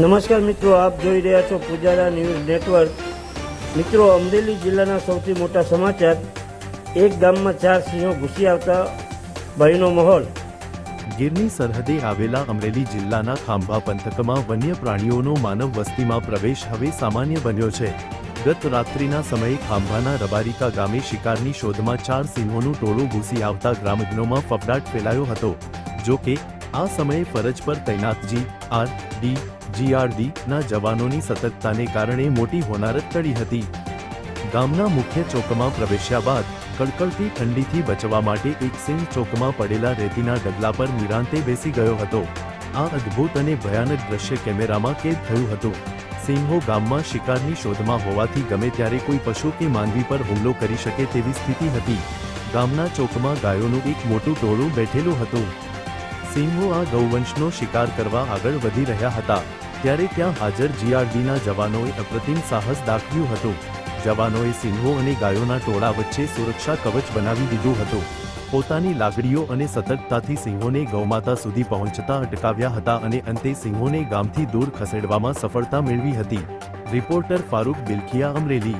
નમસ્કાર મિત્રો, આપ જોઈ રહ્યા છો પુજારા ન્યૂઝ નેટવર્ક। મિત્રો, અમરેલી જિલ્લાના સૌથી મોટા સમાચાર। એક ગામમાં 4 સિંહો ઘૂસી આવતા ભયનો માહોલ। ગીરની સરહદે આવેલા અમરેલી જિલ્લાના ખાંભા પંથકમાં વન્ય પ્રાણીઓનો માનવ વસ્તીમાં પ્રવેશ હવે સામાન્ય બન્યો છે। ગત રાત્રિના સમયે ખાંભાના રબારિકા ગામે શિકારની શોધમાં 4 સિંહોનું ટોળું ઘૂસી આવતા ગ્રામજનોમાં ફફડાટ ફેલાયો હતો। જો કે આ સમયે ફરજ પર તૈનાત GRD ના જવાનોની સતર્કતાને કારણે મોટી હોનારત ટળી હતી। ગામના મુખ્ય ચોકમાં પ્રવેશ્યા બાદ કડકડતી ઠંડીથી બચવા માટે એક સિંહ ચોકમાં પડેલા રેતીના ડગલા પર નિરાંતે બેસી ગયો હતો। આ અદ્ભુત અને ભયાનક દ્રશ્ય કેમેરામાં કેદ થયું હતું। સિંહો ગામમાં શિકારની શોધમાં હોવાથી ગમે ત્યારે કોઈ પશુ કે માનવી પર હુમલો કરી શકે તેવી સ્થિતિ હતી। ગામના ચોકમાં ગાયોનું એક મોટું ટોળું બેઠેલું હતું। સિંહો આ ગૌવંશનો શિકાર કરવા આગળ વધી રહ્યા હતા ત્યારે ત્યાં હાજર GRDના જવાનોએ અપ્રતિમ સાહસ દાખવ્યું હતું। જવાનોએ સિંહો અને ગાયોના ટોળા વચ્ચે સુરક્ષા કવચ બનાવી દીધું હતું। પોતાની લાગણીઓ અને સતર્કતાથી સિંહોને ગૌમાતા સુધી પહોંચતા અટકાવ્યા હતા અને અંતે સિંહોને ગામથી દૂર ખસેડવામાં સફળતા મેળવી હતી। રિપોર્ટર ફારૂક બિલખિયા, અમરેલી।